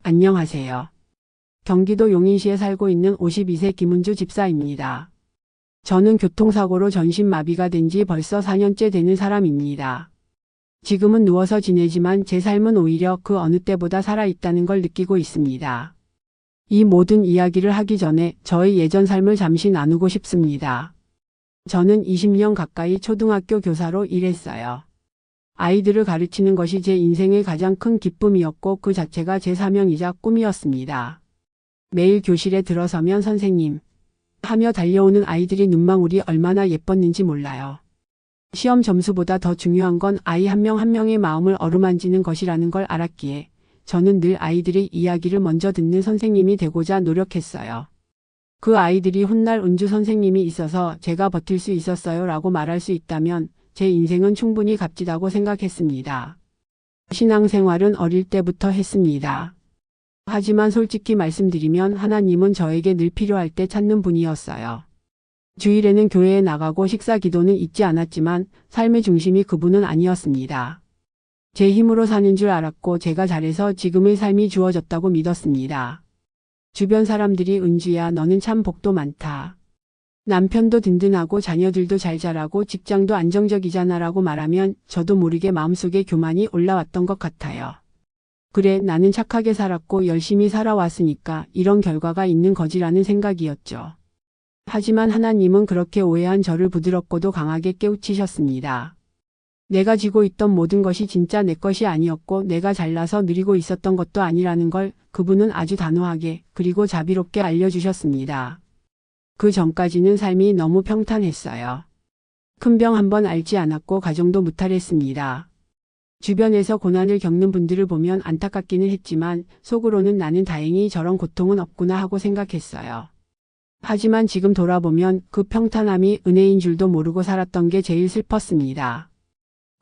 안녕하세요. 경기도 용인시에 살고 있는 52세 김은주 집사입니다. 저는 교통사고로 전신마비가 된 지 벌써 4년째 되는 사람입니다. 지금은 누워서 지내지만 제 삶은 오히려 그 어느 때보다 살아있다는 걸 느끼고 있습니다. 이 모든 이야기를 하기 전에 저의 예전 삶을 잠시 나누고 싶습니다. 저는 20년 가까이 초등학교 교사로 일했어요. 아이들을 가르치는 것이 제 인생의 가장 큰 기쁨이었고 그 자체가 제 사명이자 꿈이었습니다. 매일 교실에 들어서면 선생님 하며 달려오는 아이들이 눈망울이 얼마나 예뻤는지 몰라요. 시험 점수보다 더 중요한 건 아이 한 명 한 명의 마음을 어루만지는 것이라는 걸 알았기에 저는 늘 아이들의 이야기를 먼저 듣는 선생님이 되고자 노력했어요. 그 아이들이 훗날 은주 선생님이 있어서 제가 버틸 수 있었어요 라고 말할 수 있다면 제 인생은 충분히 값지다고 생각했습니다. 신앙생활은 어릴 때부터 했습니다. 하지만 솔직히 말씀드리면 하나님은 저에게 늘 필요할 때 찾는 분이었어요. 주일에는 교회에 나가고 식사 기도는 잊지 않았지만 삶의 중심이 그분은 아니었습니다. 제 힘으로 사는 줄 알았고 제가 잘해서 지금의 삶이 주어졌다고 믿었습니다. 주변 사람들이 은주야 너는 참 복도 많다. 남편도 든든하고 자녀들도 잘 자라고 직장도 안정적이잖아 라고 말하면 저도 모르게 마음속에 교만이 올라왔던 것 같아요. 그래 나는 착하게 살았고 열심히 살아왔으니까 이런 결과가 있는 거지라는 생각이었죠. 하지만 하나님은 그렇게 오해한 저를 부드럽고도 강하게 깨우치셨습니다. 내가 지고 있던 모든 것이 진짜 내 것이 아니었고 내가 잘나서 누리고 있었던 것도 아니라는 걸 그분은 아주 단호하게 그리고 자비롭게 알려주셨습니다. 그 전까지는 삶이 너무 평탄했어요. 큰 병 한 번 앓지 않았고 가정도 무탈했습니다. 주변에서 고난을 겪는 분들을 보면 안타깝기는 했지만 속으로는 나는 다행히 저런 고통은 없구나 하고 생각했어요. 하지만 지금 돌아보면 그 평탄함이 은혜인 줄도 모르고 살았던 게 제일 슬펐습니다.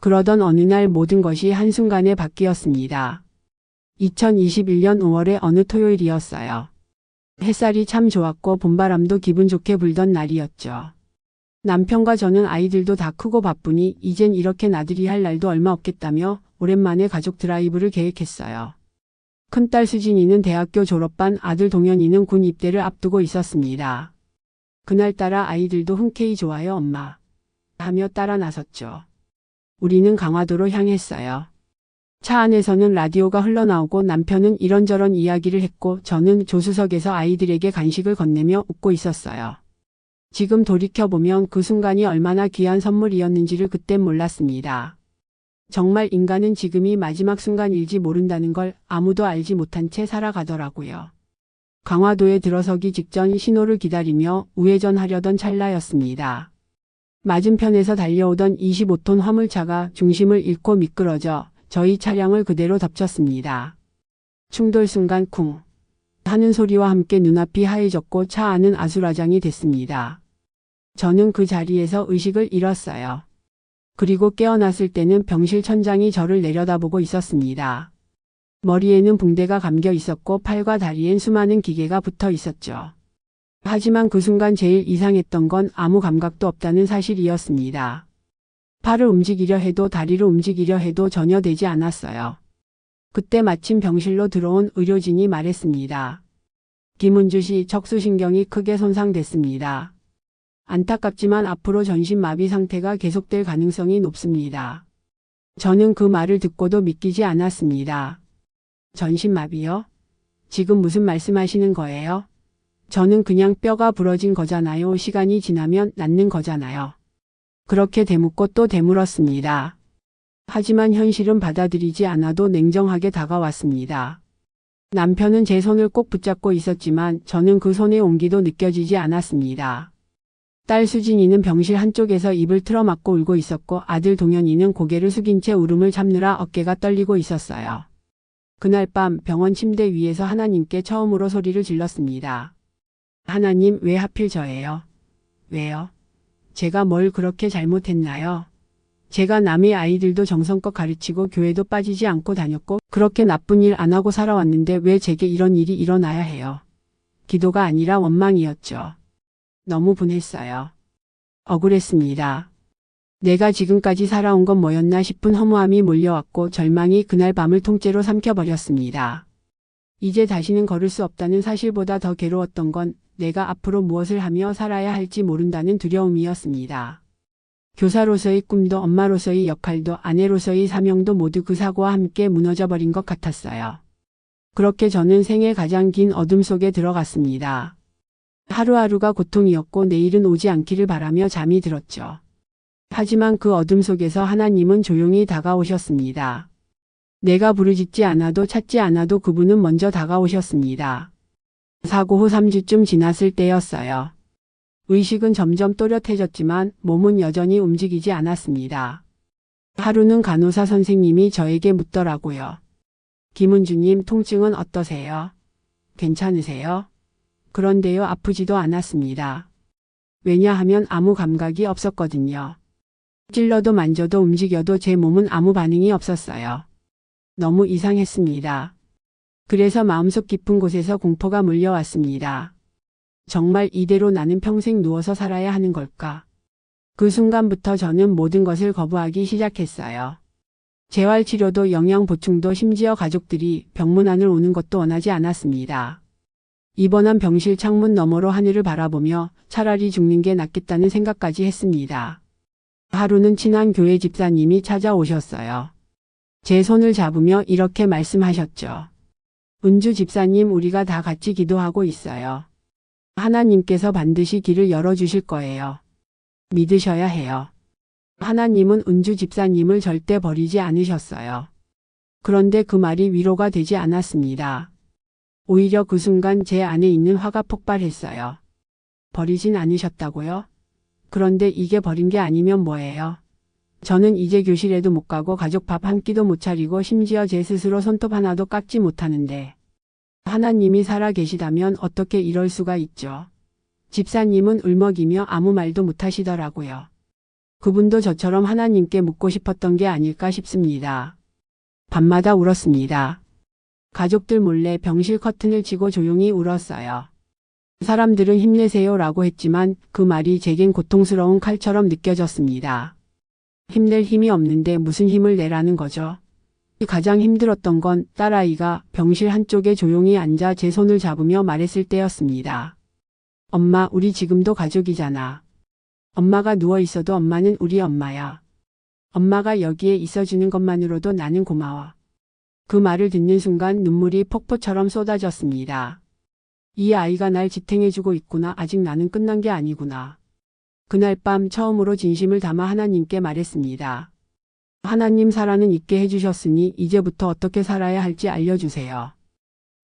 그러던 어느 날 모든 것이 한순간에 바뀌었습니다. 2021년 5월의 어느 토요일이었어요. 햇살이 참 좋았고 봄바람도 기분 좋게 불던 날이었죠. 남편과 저는 아이들도 다 크고 바쁘니 이젠 이렇게 나들이 할 날도 얼마 없겠다며 오랜만에 가족 드라이브를 계획했어요. 큰딸 수진이는 대학교 졸업반, 아들 동현이는 군 입대를 앞두고 있었습니다. 그날따라 아이들도 흔쾌히 좋아요 엄마 하며 따라 나섰죠. 우리는 강화도로 향했어요. 차 안에서는 라디오가 흘러나오고 남편은 이런저런 이야기를 했고 저는 조수석에서 아이들에게 간식을 건네며 웃고 있었어요. 지금 돌이켜보면 그 순간이 얼마나 귀한 선물이었는지를 그땐 몰랐습니다. 정말 인간은 지금이 마지막 순간일지 모른다는 걸 아무도 알지 못한 채 살아가더라고요. 강화도에 들어서기 직전 신호를 기다리며 우회전하려던 찰나였습니다. 맞은편에서 달려오던 25톤 화물차가 중심을 잃고 미끄러져 저희 차량을 그대로 덮쳤습니다. 충돌 순간 쿵 하는 소리와 함께 눈앞이 하얘졌고 차 안은 아수라장이 됐습니다. 저는 그 자리에서 의식을 잃었어요. 그리고 깨어났을 때는 병실 천장이 저를 내려다보고 있었습니다. 머리에는 붕대가 감겨 있었고 팔과 다리엔 수많은 기계가 붙어 있었죠. 하지만 그 순간 제일 이상했던 건 아무 감각도 없다는 사실이었습니다. 팔을 움직이려 해도 다리를 움직이려 해도 전혀 되지 않았어요. 그때 마침 병실로 들어온 의료진이 말했습니다. 김은주 씨 척수신경이 크게 손상됐습니다. 안타깝지만 앞으로 전신마비 상태가 계속될 가능성이 높습니다. 저는 그 말을 듣고도 믿기지 않았습니다. 전신마비요? 지금 무슨 말씀하시는 거예요? 저는 그냥 뼈가 부러진 거잖아요. 시간이 지나면 낫는 거잖아요. 그렇게 되묻고 또 되물었습니다. 하지만 현실은 받아들이지 않아도 냉정하게 다가왔습니다. 남편은 제 손을 꼭 붙잡고 있었지만 저는 그 손의 온기도 느껴지지 않았습니다. 딸 수진이는 병실 한쪽에서 입을 틀어막고 울고 있었고 아들 동현이는 고개를 숙인 채 울음을 참느라 어깨가 떨리고 있었어요. 그날 밤 병원 침대 위에서 하나님께 처음으로 소리를 질렀습니다. 하나님 왜 하필 저예요? 왜요? 제가 뭘 그렇게 잘못했나요? 제가 남의 아이들도 정성껏 가르치고 교회도 빠지지 않고 다녔고 그렇게 나쁜 일 안 하고 살아왔는데 왜 제게 이런 일이 일어나야 해요? 기도가 아니라 원망이었죠. 너무 분했어요. 억울했습니다. 내가 지금까지 살아온 건 뭐였나 싶은 허무함이 몰려왔고 절망이 그날 밤을 통째로 삼켜버렸습니다. 이제 다시는 걸을 수 없다는 사실보다 더 괴로웠던 건 내가 앞으로 무엇을 하며 살아야 할지 모른다는 두려움이었습니다. 교사로서의 꿈도 엄마로서의 역할도 아내로서의 사명도 모두 그 사고와 함께 무너져버린 것 같았어요. 그렇게 저는 생애 가장 긴 어둠 속에 들어갔습니다. 하루하루가 고통이었고 내일은 오지 않기를 바라며 잠이 들었죠. 하지만 그 어둠 속에서 하나님은 조용히 다가오셨습니다. 내가 부르짖지 않아도 찾지 않아도 그분은 먼저 다가오셨습니다. 사고 후 3주쯤 지났을 때였어요. 의식은 점점 또렷해졌지만 몸은 여전히 움직이지 않았습니다. 하루는 간호사 선생님이 저에게 묻더라고요. 김은주님, 통증은 어떠세요? 괜찮으세요? 그런데요, 아프지도 않았습니다. 왜냐하면 아무 감각이 없었거든요. 찔러도 만져도 움직여도 제 몸은 아무 반응이 없었어요. 너무 이상했습니다. 그래서 마음속 깊은 곳에서 공포가 물려왔습니다. 정말 이대로 나는 평생 누워서 살아야 하는 걸까? 그 순간부터 저는 모든 것을 거부하기 시작했어요. 재활치료도 영양보충도 심지어 가족들이 병문안을 오는 것도 원하지 않았습니다. 입원한 병실 창문 너머로 하늘을 바라보며 차라리 죽는 게 낫겠다는 생각까지 했습니다. 하루는 친한 교회 집사님이 찾아오셨어요. 제 손을 잡으며 이렇게 말씀하셨죠. 은주 집사님, 우리가 다 같이 기도하고 있어요. 하나님께서 반드시 길을 열어주실 거예요. 믿으셔야 해요. 하나님은 은주 집사님을 절대 버리지 않으셨어요. 그런데 그 말이 위로가 되지 않았습니다. 오히려 그 순간 제 안에 있는 화가 폭발했어요. 버리진 않으셨다고요? 그런데 이게 버린 게 아니면 뭐예요? 저는 이제 교실에도 못 가고 가족 밥 한 끼도 못 차리고 심지어 제 스스로 손톱 하나도 깎지 못하는데 하나님이 살아 계시다면 어떻게 이럴 수가 있죠? 집사님은 울먹이며 아무 말도 못하시더라고요. 그분도 저처럼 하나님께 묻고 싶었던 게 아닐까 싶습니다. 밤마다 울었습니다. 가족들 몰래 병실 커튼을 치고 조용히 울었어요. 사람들은 힘내세요라고 했지만 그 말이 제겐 고통스러운 칼처럼 느껴졌습니다. 힘낼 힘이 없는데 무슨 힘을 내라는 거죠? 가장 힘들었던 건 딸아이가 병실 한쪽에 조용히 앉아 제 손을 잡으며 말했을 때였습니다. 엄마, 우리 지금도 가족이잖아. 엄마가 누워 있어도 엄마는 우리 엄마야. 엄마가 여기에 있어주는 것만으로도 나는 고마워. 그 말을 듣는 순간 눈물이 폭포처럼 쏟아졌습니다. 이 아이가 날 지탱해주고 있구나. 아직 나는 끝난 게 아니구나. 그날 밤 처음으로 진심을 담아 하나님께 말했습니다. 하나님, 살아는 있게 해주셨으니 이제부터 어떻게 살아야 할지 알려주세요.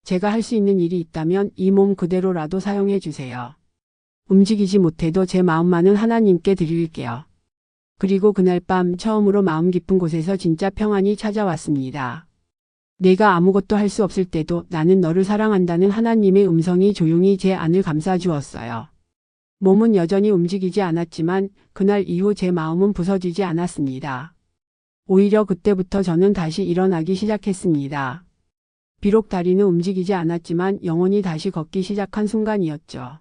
제가 할 수 있는 일이 있다면 이 몸 그대로라도 사용해 주세요. 움직이지 못해도 제 마음만은 하나님께 드릴게요. 그리고 그날 밤 처음으로 마음 깊은 곳에서 진짜 평안이 찾아왔습니다. 내가 아무것도 할 수 없을 때도 나는 너를 사랑한다는 하나님의 음성이 조용히 제 안을 감싸주었어요. 몸은 여전히 움직이지 않았지만 그날 이후 제 마음은 부서지지 않았습니다. 오히려 그때부터 저는 다시 일어나기 시작했습니다. 비록 다리는 움직이지 않았지만 영혼이 다시 걷기 시작한 순간이었죠.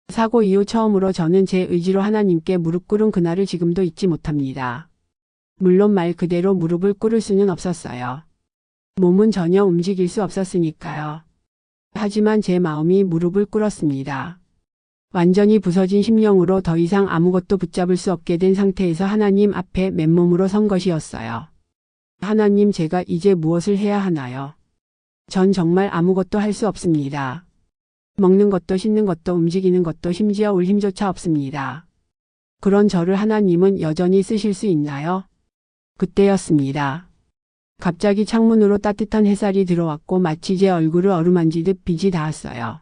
사고 이후 처음으로 저는 제 의지로 하나님께 무릎 꿇은 그날을 지금도 잊지 못합니다. 물론 말 그대로 무릎을 꿇을 수는 없었어요. 몸은 전혀 움직일 수 없었으니까요. 하지만 제 마음이 무릎을 꿇었습니다. 완전히 부서진 심령으로 더 이상 아무것도 붙잡을 수 없게 된 상태에서 하나님 앞에 맨몸으로 선 것이었어요. 하나님, 제가 이제 무엇을 해야 하나요? 전 정말 아무것도 할 수 없습니다. 먹는 것도 씻는 것도 움직이는 것도 심지어 울 힘조차 없습니다. 그런 저를 하나님은 여전히 쓰실 수 있나요? 그때였습니다. 갑자기 창문으로 따뜻한 햇살이 들어왔고 마치 제 얼굴을 어루만지듯 빛이 닿았어요.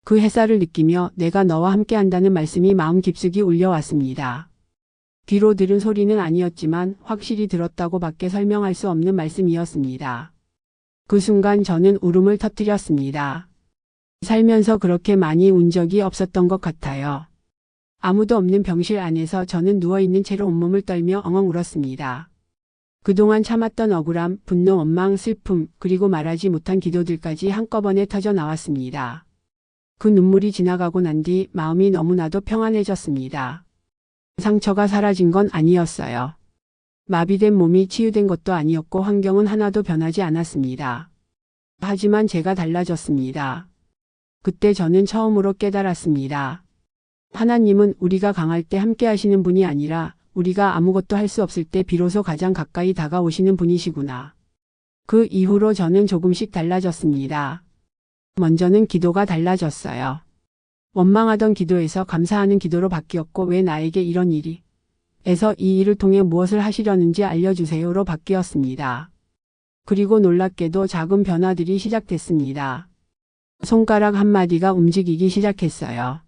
그 햇살을 느끼며 내가 너와 함께 한다는 말씀이 마음 깊숙이 울려왔습니다. 귀로 들은 소리는 아니었지만 확실히 들었다고 밖에 설명할 수 없는 말씀이었습니다. 그 순간 저는 울음을 터뜨렸습니다. 살면서 그렇게 많이 운 적이 없었던 것 같아요. 아무도 없는 병실 안에서 저는 누워있는 채로 온몸을 떨며 엉엉 울었습니다. 그동안 참았던 억울함, 분노, 원망, 슬픔, 그리고 말하지 못한 기도들까지 한꺼번에 터져 나왔습니다. 그 눈물이 지나가고 난 뒤 마음이 너무나도 평안해졌습니다. 상처가 사라진 건 아니었어요. 마비된 몸이 치유된 것도 아니었고 환경은 하나도 변하지 않았습니다. 하지만 제가 달라졌습니다. 그때 저는 처음으로 깨달았습니다. 하나님은 우리가 강할 때 함께 하시는 분이 아니라 우리가 아무것도 할 수 없을 때 비로소 가장 가까이 다가오시는 분이시구나. 그 이후로 저는 조금씩 달라졌습니다. 먼저는 기도가 달라졌어요. 원망하던 기도에서 감사하는 기도로 바뀌었고 왜 나에게 이런 일이 에서 이 일을 통해 무엇을 하시려는지 알려주세요로 바뀌었습니다. 그리고 놀랍게도 작은 변화들이 시작됐습니다. 손가락 한마디가 움직이기 시작했어요.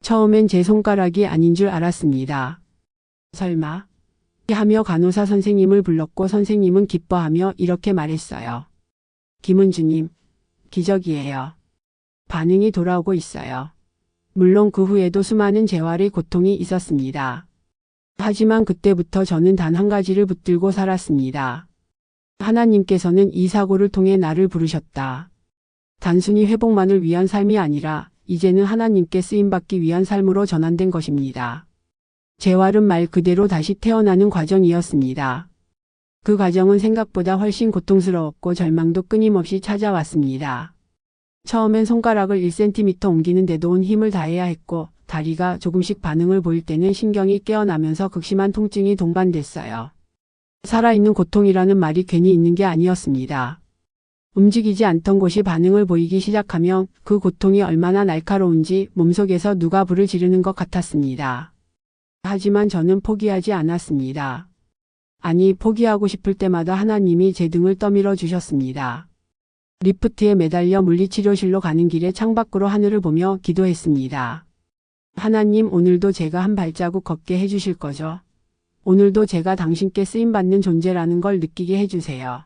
처음엔 제 손가락이 아닌 줄 알았습니다. 설마? 하며 간호사 선생님을 불렀고 선생님은 기뻐하며 이렇게 말했어요. 김은주님, 기적이에요. 반응이 돌아오고 있어요. 물론 그 후에도 수많은 재활의 고통이 있었습니다. 하지만 그때부터 저는 단 한 가지를 붙들고 살았습니다. 하나님께서는 이 사고를 통해 나를 부르셨다. 단순히 회복만을 위한 삶이 아니라 이제는 하나님께 쓰임받기 위한 삶으로 전환된 것입니다. 재활은 말 그대로 다시 태어나는 과정이었습니다. 그 과정은 생각보다 훨씬 고통스러웠고 절망도 끊임없이 찾아왔습니다. 처음엔 손가락을 1cm 옮기는데도 온 힘을 다해야 했고 다리가 조금씩 반응을 보일 때는 신경이 깨어나면서 극심한 통증이 동반됐어요. 살아있는 고통이라는 말이 괜히 있는 게 아니었습니다. 움직이지 않던 곳이 반응을 보이기 시작하면 그 고통이 얼마나 날카로운지 몸속에서 누가 불을 지르는 것 같았습니다. 하지만 저는 포기하지 않았습니다. 아니, 포기하고 싶을 때마다 하나님이 제 등을 떠밀어 주셨습니다. 리프트에 매달려 물리치료실로 가는 길에 창밖으로 하늘을 보며 기도했습니다. 하나님, 오늘도 제가 한 발자국 걷게 해주실 거죠? 오늘도 제가 당신께 쓰임받는 존재라는 걸 느끼게 해주세요.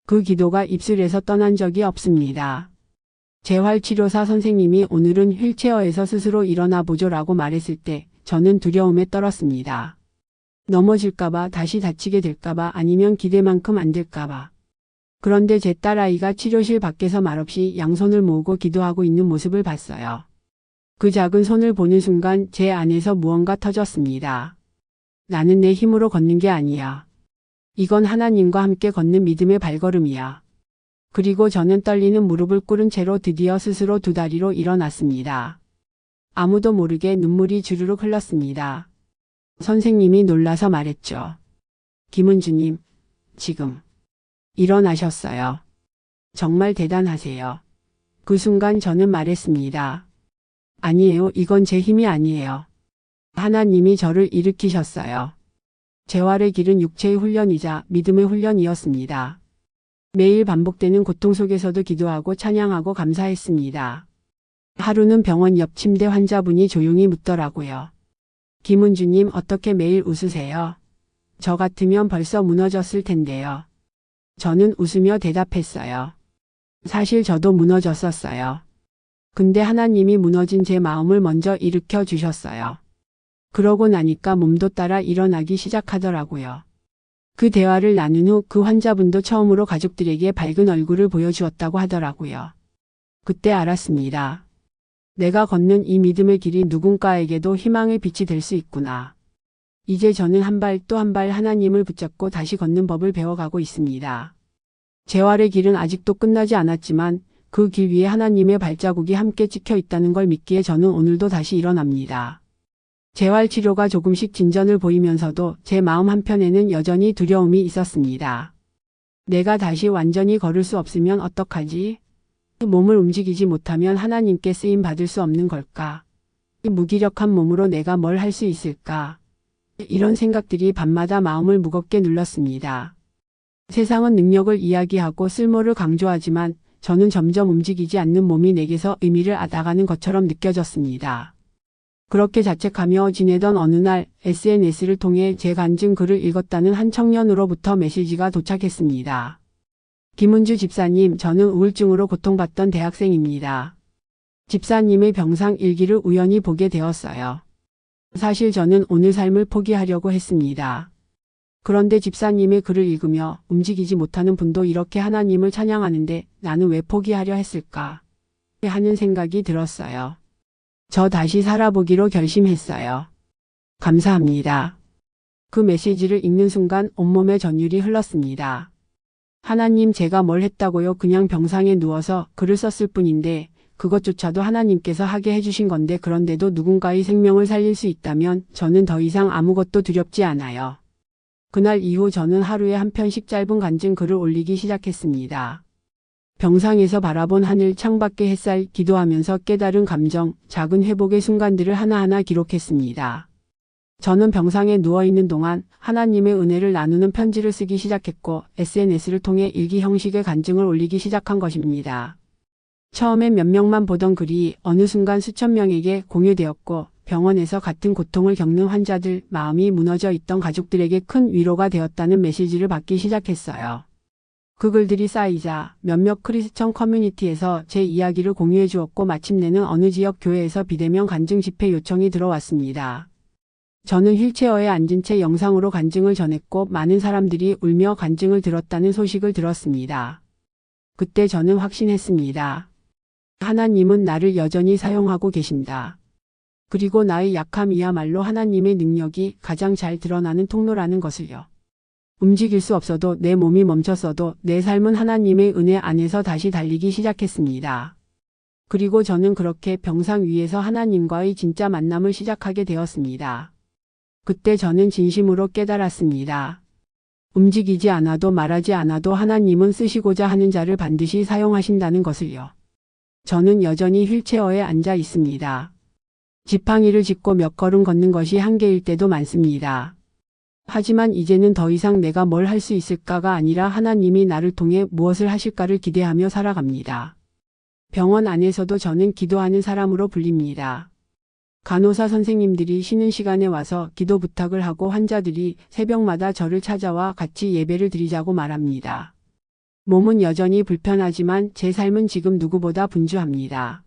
그 기도가 입술에서 떠난 적이 없습니다. 재활치료사 선생님이 오늘은 휠체어에서 스스로 일어나 보죠라고 말했을 때 저는 두려움에 떨었습니다. 넘어질까봐, 다시 다치게 될까봐, 아니면 기대만큼 안 될까봐. 그런데 제 딸아이가 치료실 밖에서 말없이 양손을 모으고 기도하고 있는 모습을 봤어요. 그 작은 손을 보는 순간 제 안에서 무언가 터졌습니다. 나는 내 힘으로 걷는 게 아니야. 이건 하나님과 함께 걷는 믿음의 발걸음이야. 그리고 저는 떨리는 무릎을 꿇은 채로 드디어 스스로 두 다리로 일어났습니다. 아무도 모르게 눈물이 주르륵 흘렀습니다. 선생님이 놀라서 말했죠. 김은주님, 지금 일어나셨어요. 정말 대단하세요. 그 순간 저는 말했습니다. 아니에요. 이건 제 힘이 아니에요. 하나님이 저를 일으키셨어요. 재활의 길은 육체의 훈련이자 믿음의 훈련이었습니다. 매일 반복되는 고통 속에서도 기도하고 찬양하고 감사했습니다. 하루는 병원 옆 침대 환자분이 조용히 묻더라고요. 김은주님, 어떻게 매일 웃으세요? 저 같으면 벌써 무너졌을 텐데요. 저는 웃으며 대답했어요. 사실 저도 무너졌었어요. 근데 하나님이 무너진 제 마음을 먼저 일으켜 주셨어요. 그러고 나니까 몸도 따라 일어나기 시작하더라고요. 그 대화를 나눈 후 그 환자분도 처음으로 가족들에게 밝은 얼굴을 보여주었다고 하더라고요. 그때 알았습니다. 내가 걷는 이 믿음의 길이 누군가에게도 희망의 빛이 될 수 있구나. 이제 저는 한 발 또 한 발 하나님을 붙잡고 다시 걷는 법을 배워가고 있습니다. 재활의 길은 아직도 끝나지 않았지만 그 길 위에 하나님의 발자국이 함께 찍혀 있다는 걸 믿기에 저는 오늘도 다시 일어납니다. 재활치료가 조금씩 진전을 보이면서도 제 마음 한편에는 여전히 두려움이 있었습니다. 내가 다시 완전히 걸을 수 없으면 어떡하지? 몸을 움직이지 못하면 하나님께 쓰임 받을 수 없는 걸까? 이 무기력한 몸으로 내가 뭘 할 수 있을까? 이런 생각들이 밤마다 마음을 무겁게 눌렀습니다. 세상은 능력을 이야기하고 쓸모를 강조하지만 저는 점점 움직이지 않는 몸이 내게서 의미를 앗아가는 것처럼 느껴졌습니다. 그렇게 자책하며 지내던 어느 날 SNS를 통해 제 간증 글을 읽었다는 한 청년으로부터 메시지가 도착했습니다. 김은주 집사님, 저는 우울증으로 고통받던 대학생입니다. 집사님의 병상 일기를 우연히 보게 되었어요. 사실 저는 오늘 삶을 포기하려고 했습니다. 그런데 집사님의 글을 읽으며 움직이지 못하는 분도 이렇게 하나님을 찬양하는데 나는 왜 포기하려 했을까? 하는 생각이 들었어요. 저 다시 살아보기로 결심했어요. 감사합니다. 그 메시지를 읽는 순간 온몸에 전율이 흘렀습니다. 하나님 제가 뭘 했다고요? 그냥 병상에 누워서 글을 썼을 뿐인데 그것조차도 하나님께서 하게 해주신 건데 그런데도 누군가의 생명을 살릴 수 있다면 저는 더 이상 아무것도 두렵지 않아요. 그날 이후 저는 하루에 한 편씩 짧은 간증 글을 올리기 시작했습니다. 병상에서 바라본 하늘, 창밖의 햇살, 기도하면서 깨달은 감정, 작은 회복의 순간들을 하나하나 기록했습니다. 저는 병상에 누워있는 동안 하나님의 은혜를 나누는 편지를 쓰기 시작했고 SNS를 통해 일기 형식의 간증을 올리기 시작한 것입니다. 처음엔 몇 명만 보던 글이 어느 순간 수천 명에게 공유되었고 병원에서 같은 고통을 겪는 환자들, 마음이 무너져 있던 가족들에게 큰 위로가 되었다는 메시지를 받기 시작했어요. 그 글들이 쌓이자 몇몇 크리스천 커뮤니티에서 제 이야기를 공유해 주었고 마침내는 어느 지역 교회에서 비대면 간증 집회 요청이 들어왔습니다. 저는 휠체어에 앉은 채 영상으로 간증을 전했고 많은 사람들이 울며 간증을 들었다는 소식을 들었습니다. 그때 저는 확신했습니다. 하나님은 나를 여전히 사용하고 계신다. 그리고 나의 약함이야말로 하나님의 능력이 가장 잘 드러나는 통로라는 것을요. 움직일 수 없어도 내 몸이 멈췄어도 내 삶은 하나님의 은혜 안에서 다시 달리기 시작했습니다. 그리고 저는 그렇게 병상 위에서 하나님과의 진짜 만남을 시작하게 되었습니다. 그때 저는 진심으로 깨달았습니다. 움직이지 않아도 말하지 않아도 하나님은 쓰시고자 하는 자를 반드시 사용하신다는 것을요. 저는 여전히 휠체어에 앉아 있습니다. 지팡이를 짚고 몇 걸음 걷는 것이 한계일 때도 많습니다. 하지만 이제는 더 이상 내가 뭘 할 수 있을까가 아니라 하나님이 나를 통해 무엇을 하실까를 기대하며 살아갑니다. 병원 안에서도 저는 기도하는 사람으로 불립니다. 간호사 선생님들이 쉬는 시간에 와서 기도 부탁을 하고 환자들이 새벽마다 저를 찾아와 같이 예배를 드리자고 말합니다. 몸은 여전히 불편하지만 제 삶은 지금 누구보다 분주합니다.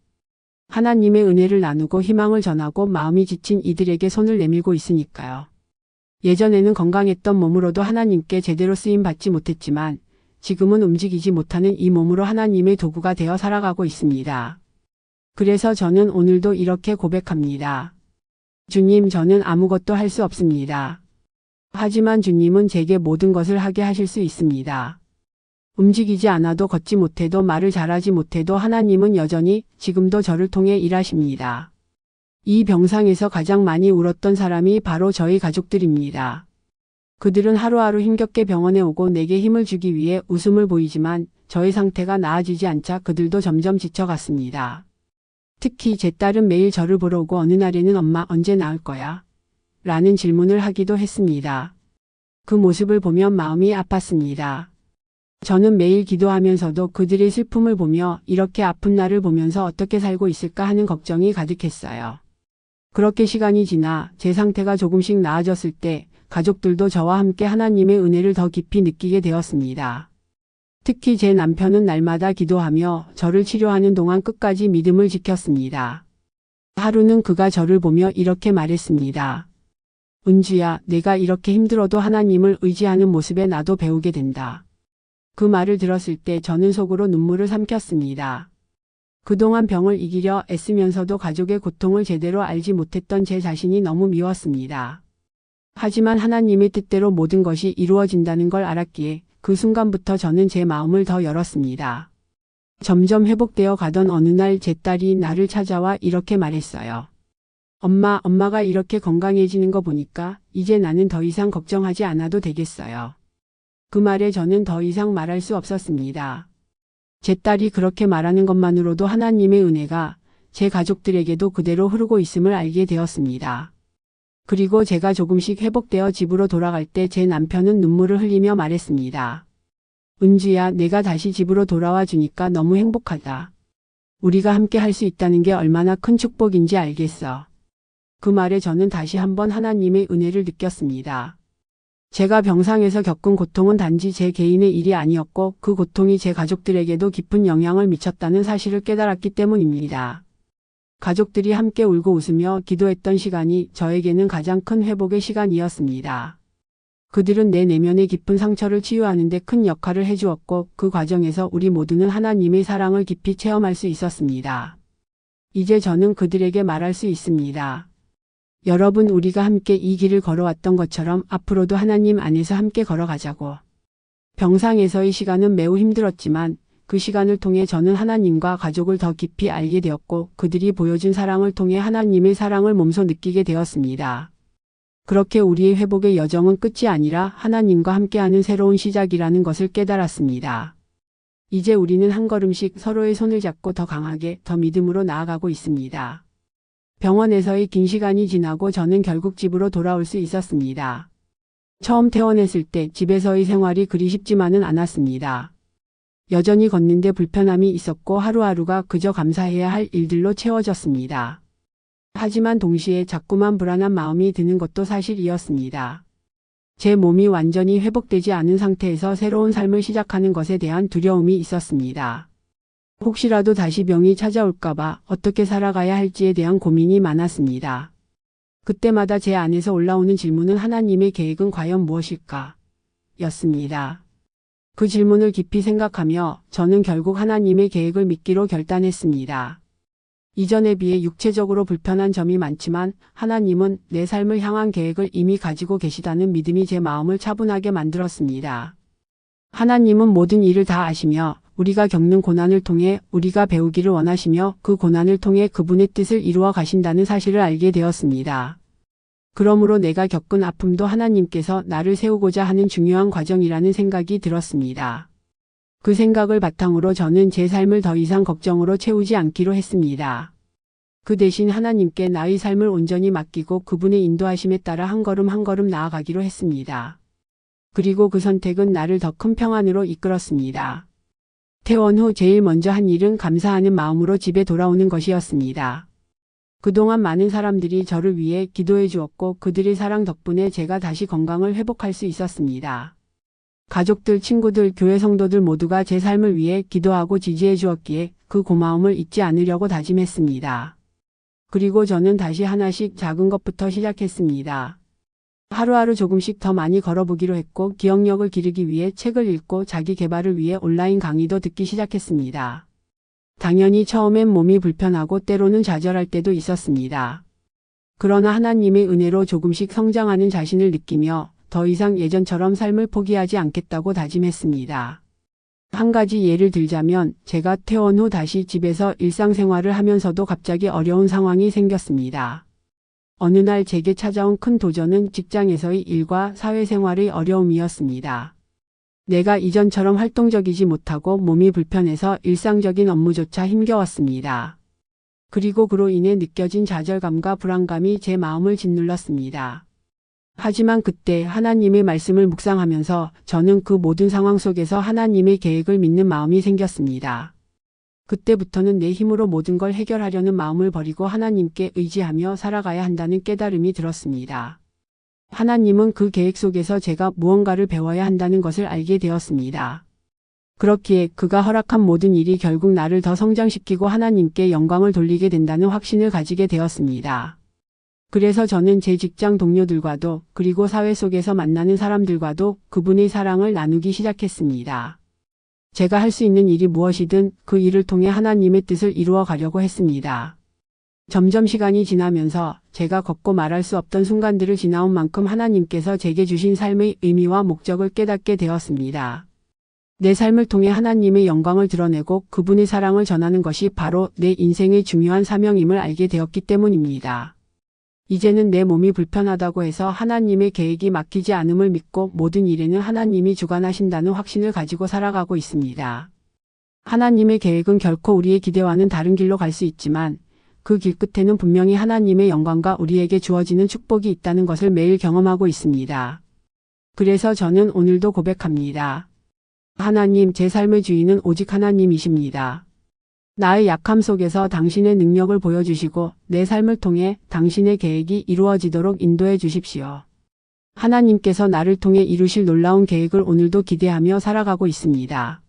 하나님의 은혜를 나누고 희망을 전하고 마음이 지친 이들에게 손을 내밀고 있으니까요. 예전에는 건강했던 몸으로도 하나님께 제대로 쓰임받지 못했지만 지금은 움직이지 못하는 이 몸으로 하나님의 도구가 되어 살아가고 있습니다. 그래서 저는 오늘도 이렇게 고백합니다. 주님, 저는 아무것도 할 수 없습니다. 하지만 주님은 제게 모든 것을 하게 하실 수 있습니다. 움직이지 않아도 걷지 못해도 말을 잘하지 못해도 하나님은 여전히 지금도 저를 통해 일하십니다. 이 병상에서 가장 많이 울었던 사람이 바로 저희 가족들입니다. 그들은 하루하루 힘겹게 병원에 오고 내게 힘을 주기 위해 웃음을 보이지만 저의 상태가 나아지지 않자 그들도 점점 지쳐갔습니다. 특히 제 딸은 매일 저를 보러 오고 어느 날에는 엄마 언제 나을 거야? 라는 질문을 하기도 했습니다. 그 모습을 보면 마음이 아팠습니다. 저는 매일 기도하면서도 그들의 슬픔을 보며 이렇게 아픈 나를 보면서 어떻게 살고 있을까 하는 걱정이 가득했어요. 그렇게 시간이 지나 제 상태가 조금씩 나아졌을 때 가족들도 저와 함께 하나님의 은혜를 더 깊이 느끼게 되었습니다. 특히 제 남편은 날마다 기도하며 저를 치료하는 동안 끝까지 믿음을 지켰습니다. 하루는 그가 저를 보며 이렇게 말했습니다. 은주야, 내가 이렇게 힘들어도 하나님을 의지하는 모습에 나도 배우게 된다. 그 말을 들었을 때 저는 속으로 눈물을 삼켰습니다. 그동안 병을 이기려 애쓰면서도 가족의 고통을 제대로 알지 못했던 제 자신이 너무 미웠습니다. 하지만 하나님의 뜻대로 모든 것이 이루어진다는 걸 알았기에 그 순간부터 저는 제 마음을 더 열었습니다. 점점 회복되어 가던 어느 날 제 딸이 나를 찾아와 이렇게 말했어요. 엄마가 이렇게 건강해지는 거 보니까 이제 나는 더 이상 걱정하지 않아도 되겠어요. 그 말에 저는 더 이상 말할 수 없었습니다. 제 딸이 그렇게 말하는 것만으로도 하나님의 은혜가 제 가족들에게도 그대로 흐르고 있음을 알게 되었습니다. 그리고 제가 조금씩 회복되어 집으로 돌아갈 때 제 남편은 눈물을 흘리며 말했습니다. 은주야, 내가 다시 집으로 돌아와 주니까 너무 행복하다. 우리가 함께 할 수 있다는 게 얼마나 큰 축복인지 알겠어. 그 말에 저는 다시 한번 하나님의 은혜를 느꼈습니다. 제가 병상에서 겪은 고통은 단지 제 개인의 일이 아니었고 그 고통이 제 가족들에게도 깊은 영향을 미쳤다는 사실을 깨달았기 때문입니다. 가족들이 함께 울고 웃으며 기도했던 시간이 저에게는 가장 큰 회복의 시간이었습니다. 그들은 내 내면의 깊은 상처를 치유하는 데 큰 역할을 해주었고 그 과정에서 우리 모두는 하나님의 사랑을 깊이 체험할 수 있었습니다. 이제 저는 그들에게 말할 수 있습니다. 여러분, 우리가 함께 이 길을 걸어왔던 것처럼 앞으로도 하나님 안에서 함께 걸어가자고. 병상에서의 시간은 매우 힘들었지만 그 시간을 통해 저는 하나님과 가족을 더 깊이 알게 되었고 그들이 보여준 사랑을 통해 하나님의 사랑을 몸소 느끼게 되었습니다. 그렇게 우리의 회복의 여정은 끝이 아니라 하나님과 함께하는 새로운 시작이라는 것을 깨달았습니다. 이제 우리는 한 걸음씩 서로의 손을 잡고 더 강하게, 더 믿음으로 나아가고 있습니다. 병원에서의 긴 시간이 지나고 저는 결국 집으로 돌아올 수 있었습니다. 처음 퇴원했을 때 집에서의 생활이 그리 쉽지만은 않았습니다. 여전히 걷는데 불편함이 있었고 하루하루가 그저 감사해야 할 일들로 채워졌습니다. 하지만 동시에 자꾸만 불안한 마음이 드는 것도 사실이었습니다. 제 몸이 완전히 회복되지 않은 상태에서 새로운 삶을 시작하는 것에 대한 두려움이 있었습니다. 혹시라도 다시 병이 찾아올까봐 어떻게 살아가야 할지에 대한 고민이 많았습니다. 그때마다 제 안에서 올라오는 질문은 하나님의 계획은 과연 무엇일까? 였습니다. 그 질문을 깊이 생각하며 저는 결국 하나님의 계획을 믿기로 결단했습니다. 이전에 비해 육체적으로 불편한 점이 많지만 하나님은 내 삶을 향한 계획을 이미 가지고 계시다는 믿음이 제 마음을 차분하게 만들었습니다. 하나님은 모든 일을 다 아시며 우리가 겪는 고난을 통해 우리가 배우기를 원하시며 그 고난을 통해 그분의 뜻을 이루어 가신다는 사실을 알게 되었습니다. 그러므로 내가 겪은 아픔도 하나님께서 나를 세우고자 하는 중요한 과정이라는 생각이 들었습니다. 그 생각을 바탕으로 저는 제 삶을 더 이상 걱정으로 채우지 않기로 했습니다. 그 대신 하나님께 나의 삶을 온전히 맡기고 그분의 인도하심에 따라 한 걸음 한 걸음 나아가기로 했습니다. 그리고 그 선택은 나를 더 큰 평안으로 이끌었습니다. 퇴원 후 제일 먼저 한 일은 감사하는 마음으로 집에 돌아오는 것이었습니다. 그동안 많은 사람들이 저를 위해 기도해 주었고 그들의 사랑 덕분에 제가 다시 건강을 회복할 수 있었습니다. 가족들, 친구들, 교회 성도들 모두가 제 삶을 위해 기도하고 지지해 주었기에 그 고마움을 잊지 않으려고 다짐했습니다. 그리고 저는 다시 하나씩 작은 것부터 시작했습니다. 하루하루 조금씩 더 많이 걸어보기로 했고 기억력을 기르기 위해 책을 읽고 자기 개발을 위해 온라인 강의도 듣기 시작했습니다. 당연히 처음엔 몸이 불편하고 때로는 좌절할 때도 있었습니다. 그러나 하나님의 은혜로 조금씩 성장하는 자신을 느끼며 더 이상 예전처럼 삶을 포기하지 않겠다고 다짐했습니다. 한 가지 예를 들자면 제가 퇴원 후 다시 집에서 일상생활을 하면서도 갑자기 어려운 상황이 생겼습니다. 어느 날 제게 찾아온 큰 도전은 직장에서의 일과 사회생활의 어려움이었습니다. 내가 이전처럼 활동적이지 못하고 몸이 불편해서 일상적인 업무조차 힘겨웠습니다. 그리고 그로 인해 느껴진 좌절감과 불안감이 제 마음을 짓눌렀습니다. 하지만 그때 하나님의 말씀을 묵상하면서 저는 그 모든 상황 속에서 하나님의 계획을 믿는 마음이 생겼습니다. 그때부터는 내 힘으로 모든 걸 해결하려는 마음을 버리고 하나님께 의지하며 살아가야 한다는 깨달음이 들었습니다. 하나님은 그 계획 속에서 제가 무언가를 배워야 한다는 것을 알게 되었습니다. 그렇기에 그가 허락한 모든 일이 결국 나를 더 성장시키고 하나님께 영광을 돌리게 된다는 확신을 가지게 되었습니다. 그래서 저는 제 직장 동료들과도 그리고 사회 속에서 만나는 사람들과도 그분의 사랑을 나누기 시작했습니다. 제가 할 수 있는 일이 무엇이든 그 일을 통해 하나님의 뜻을 이루어 가려고 했습니다. 점점 시간이 지나면서 제가 걷고 말할 수 없던 순간들을 지나온 만큼 하나님께서 제게 주신 삶의 의미와 목적을 깨닫게 되었습니다. 내 삶을 통해 하나님의 영광을 드러내고 그분의 사랑을 전하는 것이 바로 내 인생의 중요한 사명임을 알게 되었기 때문입니다. 이제는 내 몸이 불편하다고 해서 하나님의 계획이 막히지 않음을 믿고 모든 일에는 하나님이 주관하신다는 확신을 가지고 살아가고 있습니다. 하나님의 계획은 결코 우리의 기대와는 다른 길로 갈 수 있지만 그 길 끝에는 분명히 하나님의 영광과 우리에게 주어지는 축복이 있다는 것을 매일 경험하고 있습니다. 그래서 저는 오늘도 고백합니다. 하나님, 제 삶의 주인은 오직 하나님이십니다. 나의 약함 속에서 당신의 능력을 보여주시고 내 삶을 통해 당신의 계획이 이루어지도록 인도해 주십시오. 하나님께서 나를 통해 이루실 놀라운 계획을 오늘도 기대하며 살아가고 있습니다.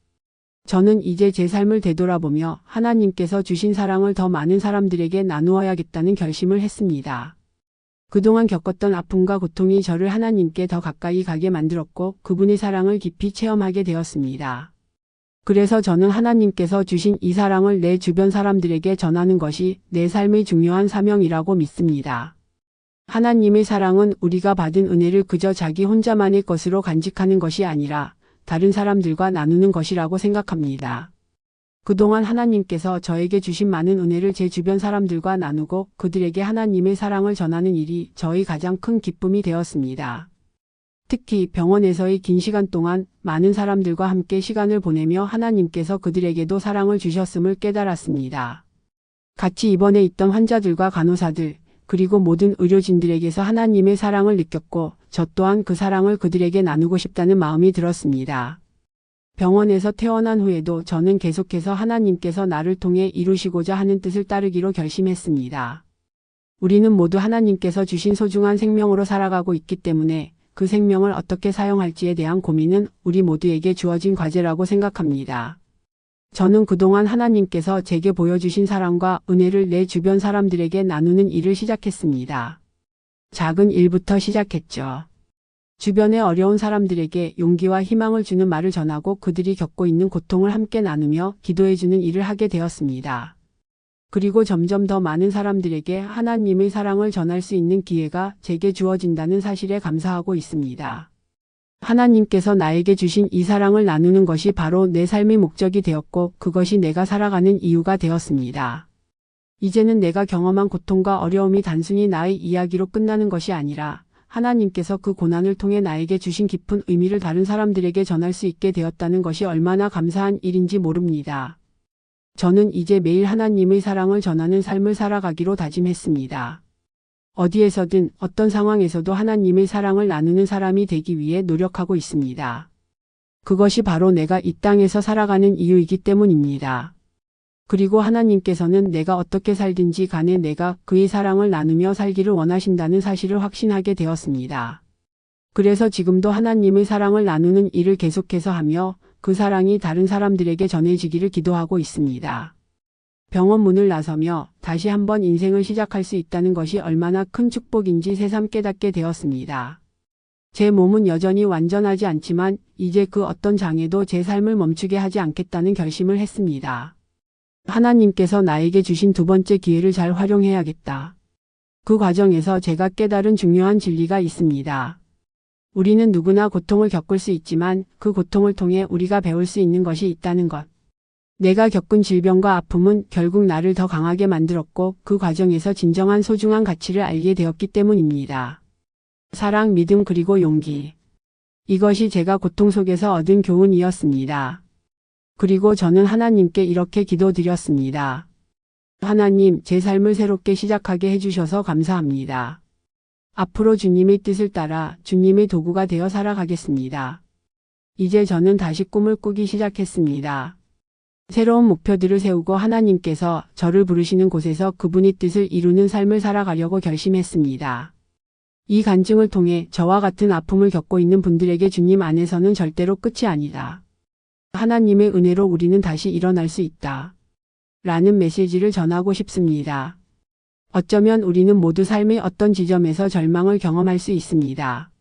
저는 이제 제 삶을 되돌아보며 하나님께서 주신 사랑을 더 많은 사람들에게 나누어야겠다는 결심을 했습니다. 그동안 겪었던 아픔과 고통이 저를 하나님께 더 가까이 가게 만들었고 그분의 사랑을 깊이 체험하게 되었습니다. 그래서 저는 하나님께서 주신 이 사랑을 내 주변 사람들에게 전하는 것이 내 삶의 중요한 사명이라고 믿습니다. 하나님의 사랑은 우리가 받은 은혜를 그저 자기 혼자만의 것으로 간직하는 것이 아니라 다른 사람들과 나누는 것이라고 생각합니다. 그동안 하나님께서 저에게 주신 많은 은혜를 제 주변 사람들과 나누고 그들에게 하나님의 사랑을 전하는 일이 저의 가장 큰 기쁨이 되었습니다. 특히 병원에서의 긴 시간 동안 많은 사람들과 함께 시간을 보내며 하나님께서 그들에게도 사랑을 주셨음을 깨달았습니다. 같이 입원해 있던 환자들과 간호사들, 그리고 모든 의료진들에게서 하나님의 사랑을 느꼈고 저 또한 그 사랑을 그들에게 나누고 싶다는 마음이 들었습니다. 병원에서 퇴원한 후에도 저는 계속해서 하나님께서 나를 통해 이루시고자 하는 뜻을 따르기로 결심했습니다. 우리는 모두 하나님께서 주신 소중한 생명으로 살아가고 있기 때문에 그 생명을 어떻게 사용할지에 대한 고민은 우리 모두에게 주어진 과제라고 생각합니다. 저는 그동안 하나님께서 제게 보여주신 사랑과 은혜를 내 주변 사람들에게 나누는 일을 시작했습니다. 작은 일부터 시작했죠. 주변의 어려운 사람들에게 용기와 희망을 주는 말을 전하고 그들이 겪고 있는 고통을 함께 나누며 기도해주는 일을 하게 되었습니다. 그리고 점점 더 많은 사람들에게 하나님의 사랑을 전할 수 있는 기회가 제게 주어진다는 사실에 감사하고 있습니다. 하나님께서 나에게 주신 이 사랑을 나누는 것이 바로 내 삶의 목적이 되었고 그것이 내가 살아가는 이유가 되었습니다. 이제는 내가 경험한 고통과 어려움이 단순히 나의 이야기로 끝나는 것이 아니라 하나님께서 그 고난을 통해 나에게 주신 깊은 의미를 다른 사람들에게 전할 수 있게 되었다는 것이 얼마나 감사한 일인지 모릅니다. 저는 이제 매일 하나님의 사랑을 전하는 삶을 살아가기로 다짐했습니다. 어디에서든 어떤 상황에서도 하나님의 사랑을 나누는 사람이 되기 위해 노력하고 있습니다. 그것이 바로 내가 이 땅에서 살아가는 이유이기 때문입니다. 그리고 하나님께서는 내가 어떻게 살든지 간에 내가 그의 사랑을 나누며 살기를 원하신다는 사실을 확신하게 되었습니다. 그래서 지금도 하나님의 사랑을 나누는 일을 계속해서 하며 그 사랑이 다른 사람들에게 전해지기를 기도하고 있습니다. 병원 문을 나서며 다시 한번 인생을 시작할 수 있다는 것이 얼마나 큰 축복인지 새삼 깨닫게 되었습니다. 제 몸은 여전히 완전하지 않지만 이제 그 어떤 장애도 제 삶을 멈추게 하지 않겠다는 결심을 했습니다. 하나님께서 나에게 주신 두 번째 기회를 잘 활용해야겠다. 그 과정에서 제가 깨달은 중요한 진리가 있습니다. 우리는 누구나 고통을 겪을 수 있지만 그 고통을 통해 우리가 배울 수 있는 것이 있다는 것. 내가 겪은 질병과 아픔은 결국 나를 더 강하게 만들었고 그 과정에서 진정한 소중한 가치를 알게 되었기 때문입니다. 사랑, 믿음 그리고 용기. 이것이 제가 고통 속에서 얻은 교훈이었습니다. 그리고 저는 하나님께 이렇게 기도드렸습니다. 하나님, 제 삶을 새롭게 시작하게 해주셔서 감사합니다. 앞으로 주님의 뜻을 따라 주님의 도구가 되어 살아가겠습니다. 이제 저는 다시 꿈을 꾸기 시작했습니다. 새로운 목표들을 세우고 하나님께서 저를 부르시는 곳에서 그분의 뜻을 이루는 삶을 살아가려고 결심했습니다. 이 간증을 통해 저와 같은 아픔을 겪고 있는 분들에게 주님 안에서는 절대로 끝이 아니다. 하나님의 은혜로 우리는 다시 일어날 수 있다. 라는 메시지를 전하고 싶습니다. 어쩌면 우리는 모두 삶의 어떤 지점에서 절망을 경험할 수 있습니다.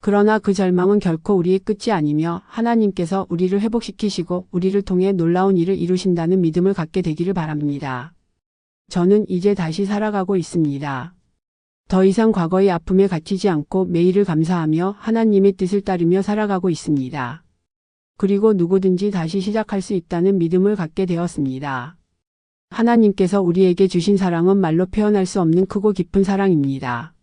그러나 그 절망은 결코 우리의 끝이 아니며 하나님께서 우리를 회복시키시고 우리를 통해 놀라운 일을 이루신다는 믿음을 갖게 되기를 바랍니다. 저는 이제 다시 살아가고 있습니다. 더 이상 과거의 아픔에 갇히지 않고 매일을 감사하며 하나님의 뜻을 따르며 살아가고 있습니다. 그리고 누구든지 다시 시작할 수 있다는 믿음을 갖게 되었습니다. 하나님께서 우리에게 주신 사랑은 말로 표현할 수 없는 크고 깊은 사랑입니다.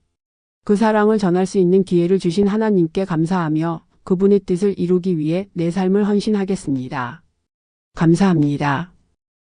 그 사랑을 전할 수 있는 기회를 주신 하나님께 감사하며 그분의 뜻을 이루기 위해 내 삶을 헌신하겠습니다. 감사합니다.